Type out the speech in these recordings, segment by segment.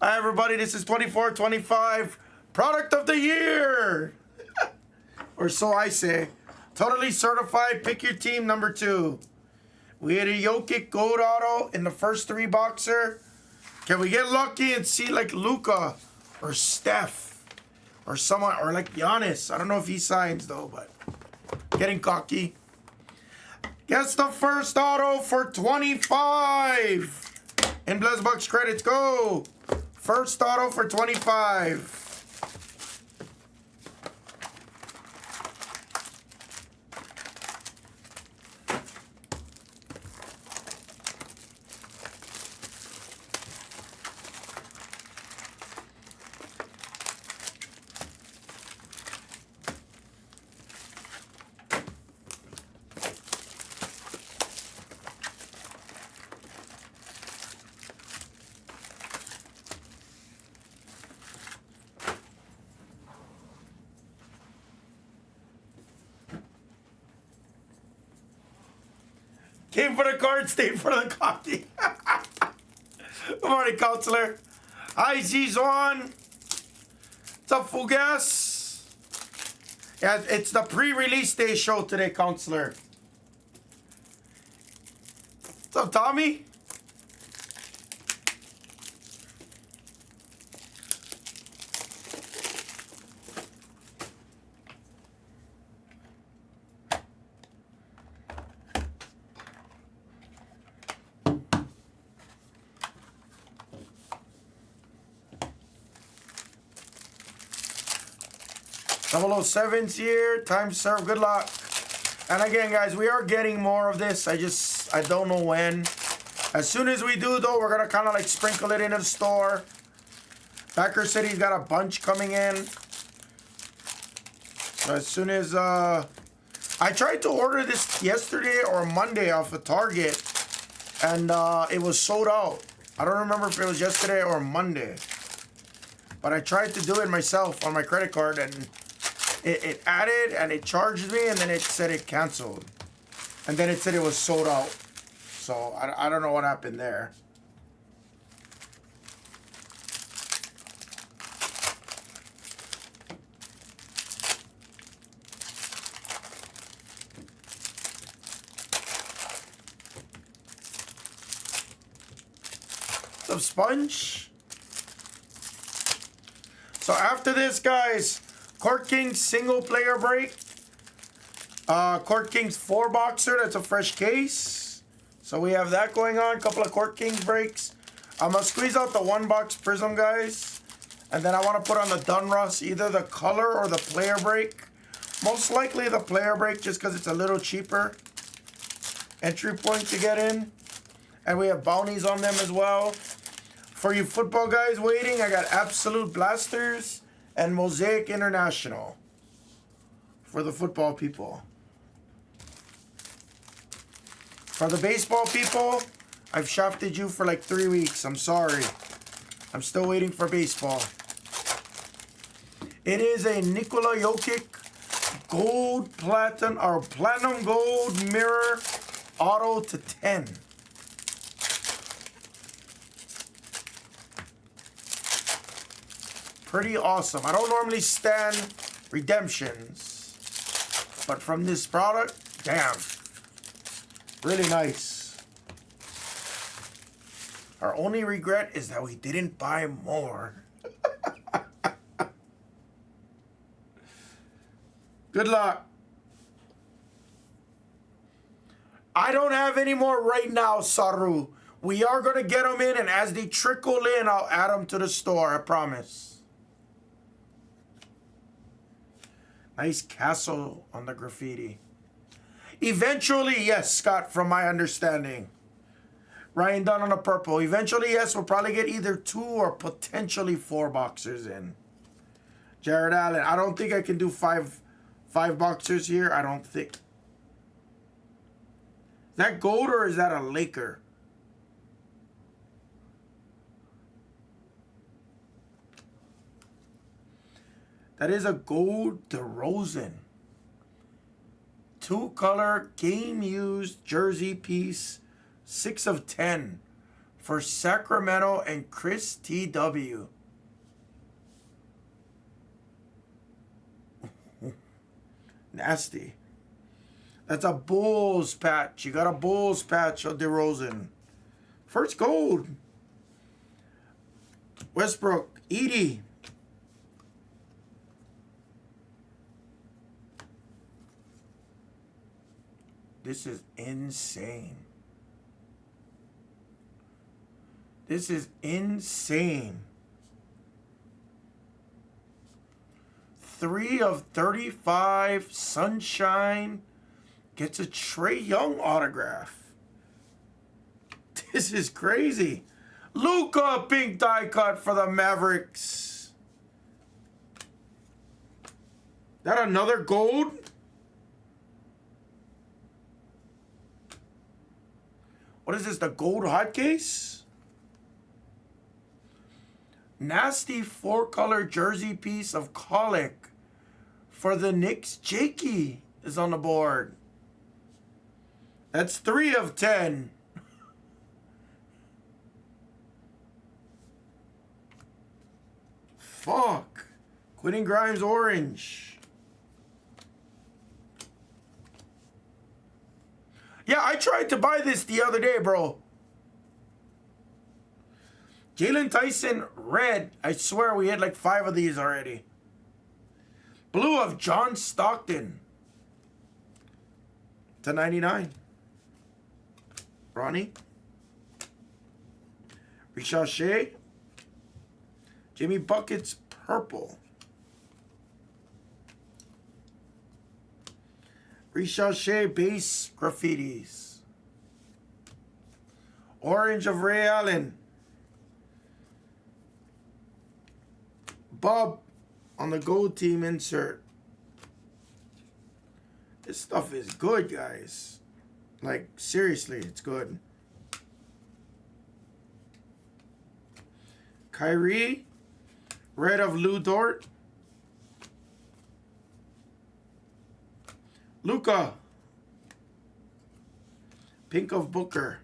Hi, everybody. This is 2425 Product of the Year. Or so I say. Totally certified. Pick your team, number 2. We had a Jokic gold auto in the first 3 boxer. Can we get lucky and see like Luka or Steph or someone, or like Giannis? I don't know if he signs though, but getting cocky. Guess the first auto for 25. In Blez Bucks credits, go. First auto for 25. Came for the card, stayed for the coffee. Good morning, counselor. Hi, Zizwan. What's up, Fugas? Yeah, it's the pre-release day show today, counselor. What's up, Tommy? 007's here. Time served. Good luck. And again, guys, we are getting more of this. I don't know when. As soon as we do, though, we're going to kind of like sprinkle it into the store. Backer City's got a bunch coming in. So as soon as... I tried to order this yesterday or Monday off of Target. And it was sold out. I don't remember if it was yesterday or Monday. But I tried to do it myself on my credit card, and it added and it charged me, and then it said it canceled. And then it said it was sold out. So I don't know what happened there. Some sponge. So after this, guys, Court Kings single player break. Court Kings 4 boxer. That's a fresh case. So we have that going on. A couple of Court Kings breaks. I'm going to squeeze out the 1 box Prism, guys. And then I want to put on the Dunruss, either the color or the player break. Most likely the player break, just because it's a little cheaper entry point to get in. And we have bounties on them as well. For you football guys waiting, I got Absolute Blasters and Mosaic International for the football people. For the baseball people, I've shafted you for like 3 weeks. I'm sorry. I'm still waiting for baseball. It is a Nikola Jokic gold platinum or platinum gold mirror auto to 10. Pretty awesome. I don't normally stand redemptions, but from this product, damn, really nice. Our only regret is that we didn't buy more. Good luck. I don't have any more right now, Saru. We are going to get them in, and as they trickle in, I'll add them to the store, I promise. Nice castle on the graffiti. Eventually, yes, Scott, from my understanding. Ryan Dunn on the purple. Eventually, yes, we'll probably get either 2 or potentially 4 boxers in. Jared Allen. I don't think I can do five boxers here. I don't think. Is that gold or is that a Laker? That is a gold DeRozan. 2-color game used jersey piece. 6 of 10 for Sacramento and Chris TW. Nasty. That's a Bulls patch. You got a Bulls patch of DeRozan. First gold. Westbrook. Edie. This is insane. This is insane. 3 of 35. Sunshine. Gets a Trae Young autograph. This is crazy. Luka pink die cut for the Mavericks. That another gold? What is this, the gold hot case? Nasty 4-color jersey piece of Colic for the Knicks. Jakey is on the board. That's 3 of 10. Fuck. Quentin Grimes orange. Yeah, I tried to buy this the other day, bro. Jalen Tyson red. I swear we had like 5 of these already. Blue of John Stockton. /99. Ronnie. Richard Shea. Jimmy Buckets purple. Richard Shea base graffitis. Orange of Ray Allen. Bob on the gold team insert. This stuff is good, guys. Like, seriously, it's good. Kyrie. Red of Lou Dort. Luka. Pink of Booker.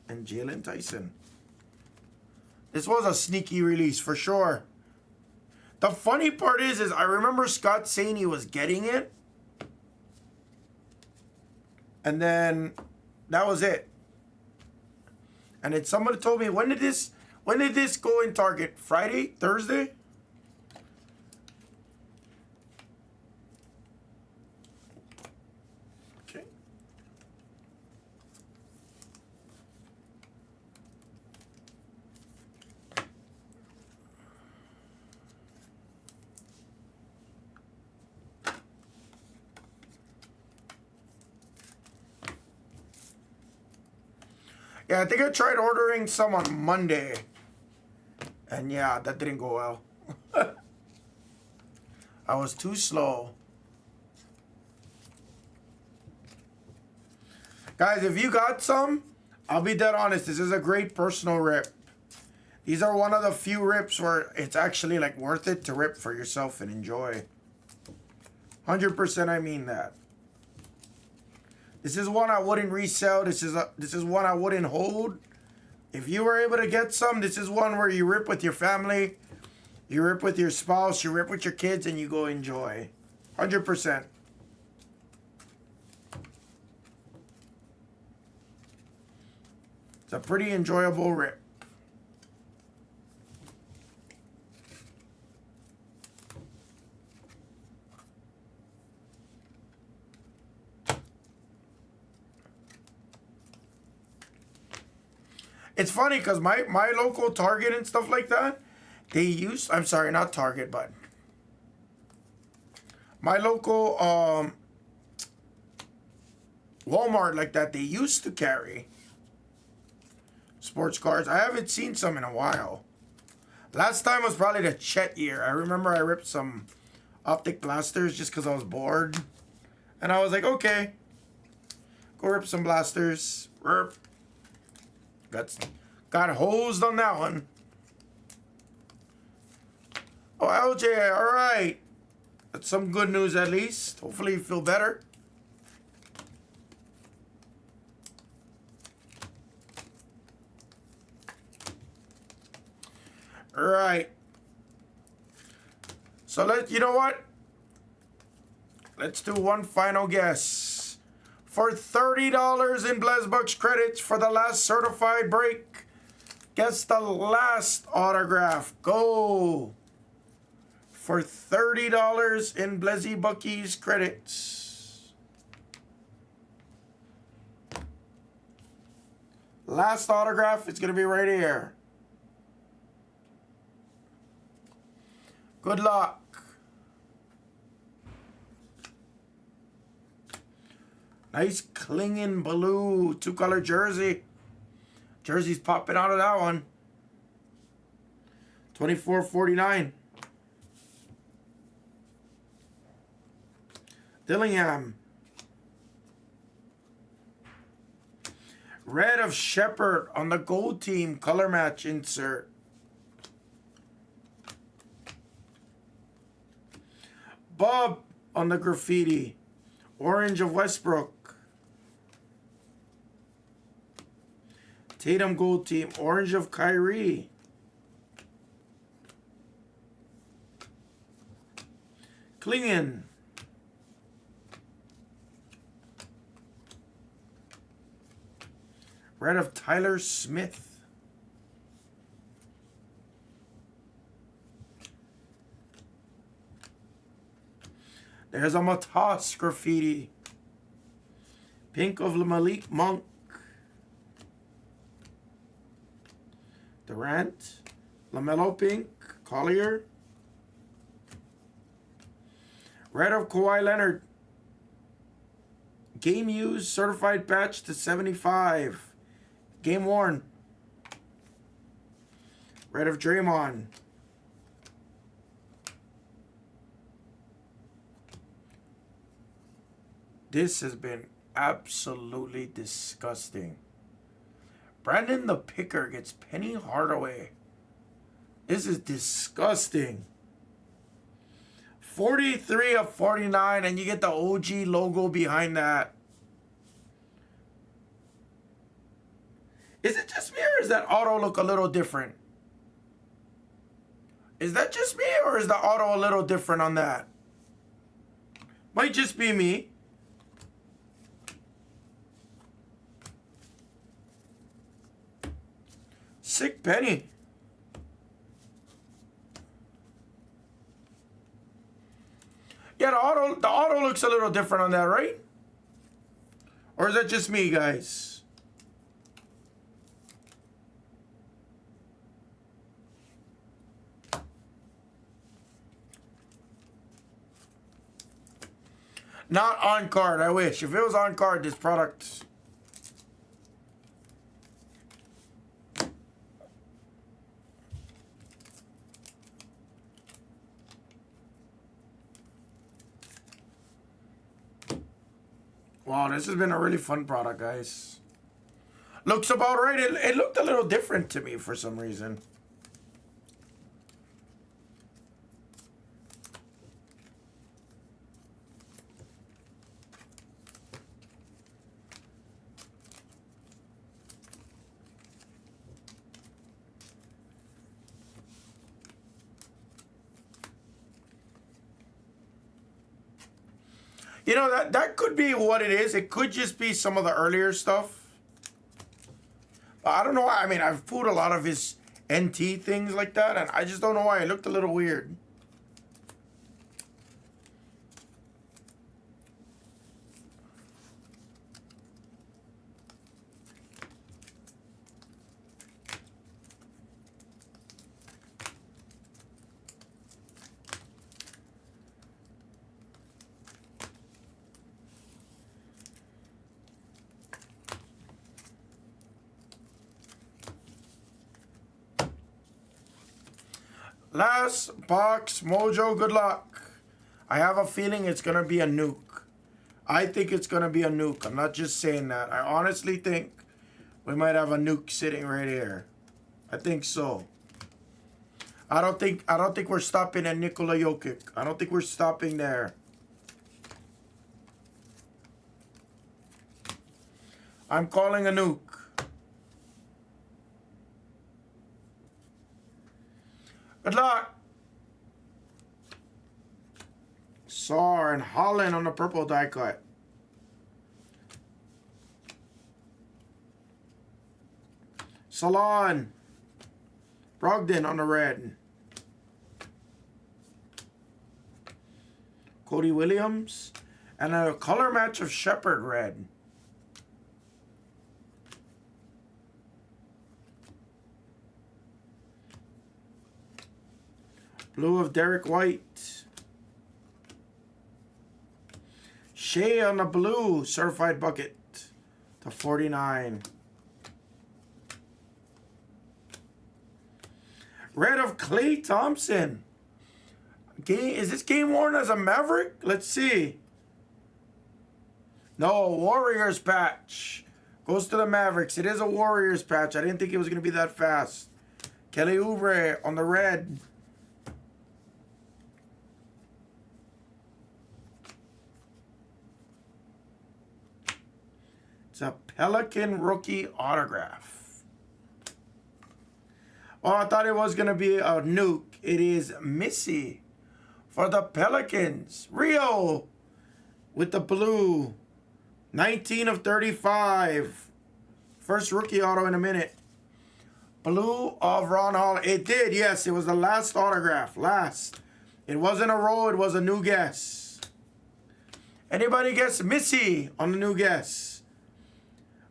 And Jalen Tyson. This was a sneaky release for sure. The funny part is I remember Scott saying he was getting it. And then that was it. And then somebody told me, when did this go in Target? Friday? Thursday? Okay. Yeah, I think I tried ordering some on Monday. And yeah, that didn't go well. I was too slow. Guys, if you got some, I'll be dead honest. This is a great personal rip. These are one of the few rips where it's actually like worth it to rip for yourself and enjoy. 100% I mean that. This is one I wouldn't resell. This is one I wouldn't hold. If you were able to get some, this is one where you rip with your family, you rip with your spouse, you rip with your kids, and you go enjoy. 100%. It's a pretty enjoyable rip. It's funny because my local Target and stuff like that, they use, I'm sorry, not Target, but my local Walmart like that, they used to carry sports cards. I haven't seen some in a while. Last time was probably the Chet year. I remember I ripped some optic blasters just because I was bored. And I was like, okay, go rip some blasters. Rip. Got hosed on that one. Oh, LJ, all right. That's some good news at least. Hopefully you feel better. Right. So you know what? Let's do one final guess. For $30 in Blez Bucks credits for the last certified break, guess the last autograph. Go. For $30 in Blezzy Buckies credits. Last autograph is going to be right here. Good luck. Nice clinging blue 2-color jersey. Jersey's popping out of that one. $24.49. Dillingham. Red of Shepherd on the gold team color match insert. Bob on the graffiti. Orange of Westbrook. Tatum gold team. Orange of Kyrie. Klingen. Red of Tyler Smith. There's a Matas graffiti. Pink of Malik Monk. Durant. LaMelo Pink. Collier. Red of Kawhi Leonard. Game used certified patch to 75. Game worn. Red of Draymond. This has been absolutely disgusting. Brandon the Picker gets Penny Hardaway. This is disgusting. 43 of 49, and you get the OG logo behind that. Is it just me, or does that auto look a little different? Is that just me, or is the auto a little different on that? Might just be me. Sick Penny. Yeah, the auto looks a little different on that, right? Or is that just me, guys? Not on card, I wish. If it was on card, this product... Wow, this has been a really fun product, guys. Looks about right. It looked a little different to me for some reason. You know, that could be what it is. It could just be some of the earlier stuff. I don't know why. I mean, I've pulled a lot of his NT things like that, and I just don't know why it looked a little weird. Last box, Mojo, good luck. I have a feeling it's going to be a nuke. I think it's going to be a nuke. I'm not just saying that. I honestly think we might have a nuke sitting right here. I think so. I don't think we're stopping at Nikola Jokic. I don't think we're stopping there. I'm calling a nuke. Good luck. Sar and Holland on the purple die cut. Salon. Brogdon on the red. Cody Williams. And a color match of Shepherd red. Blue of Derek White. Shea on the blue. Certified bucket to 49. Red of Clay Thompson. Is this game worn as a Maverick? Let's see. No, Warriors patch. Goes to the Mavericks. It is a Warriors patch. I didn't think it was going to be that fast. Kelly Oubre on the red. It's a Pelican rookie autograph. Oh, I thought it was going to be a nuke. It is Missy for the Pelicans. Rio with the blue. 19 of 35. First rookie auto in a minute. Blue of Ron Hall. It did, yes. It was the last autograph. Last. It wasn't a roll. It was a new guess. Anybody guess Missy on the new guess?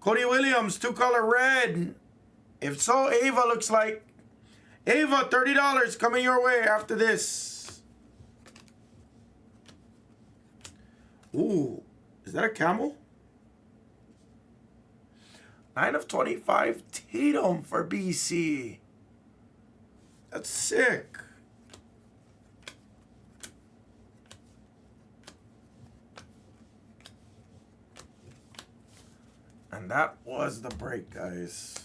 Cody Williams, 2-color red. If so, Ava looks like. Ava, $30 coming your way after this. Ooh, is that a camel? 9 of 25 Tatum for BC. That's sick. And that was the break, guys.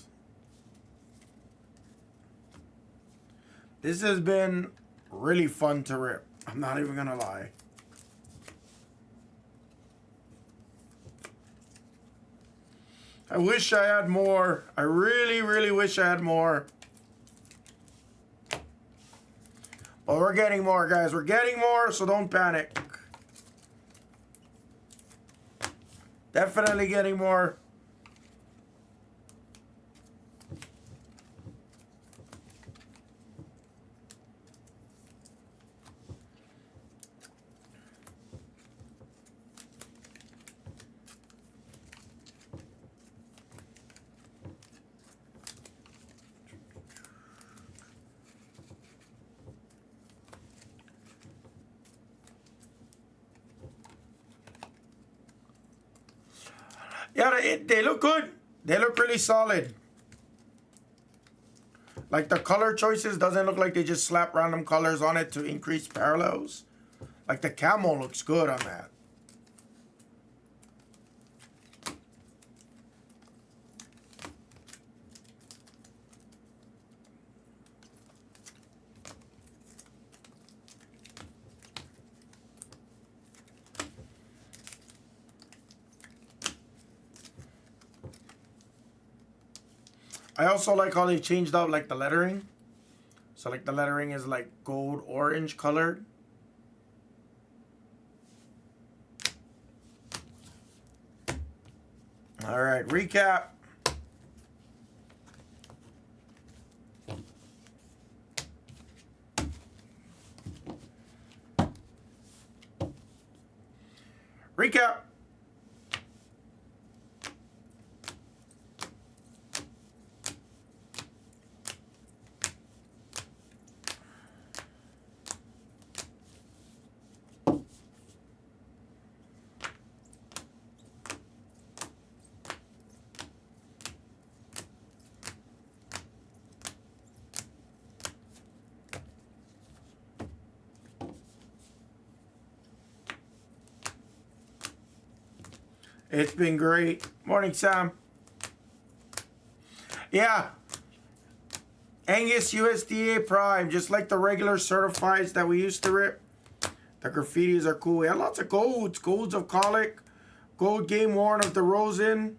This has been really fun to rip. I'm not even gonna lie. I wish I had more. I really, really wish I had more. But we're getting more, guys. We're getting more, so don't panic. Definitely getting more. Yeah, they look good. They look really solid. Like the color choices doesn't look like they just slap random colors on it to increase parallels. Like the camo looks good on that. I also like how they changed up like the lettering. So like the lettering is like gold orange colored. All right, recap. Recap. It's been great. Morning, Sam. Yeah. Angus USDA Prime, just like the regular certifieds that we used to rip. The graffitis are cool. We had lots of golds. Golds of Colic. Gold game worn of DeRozan.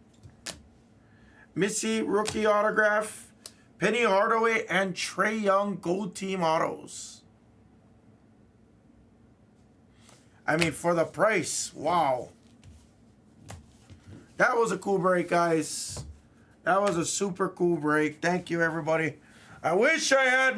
Missy rookie autograph. Penny Hardaway and Trae Young Gold Team Autos. I mean, for the price, wow. That was a cool break, guys. That was a super cool break. Thank you, everybody. I wish I had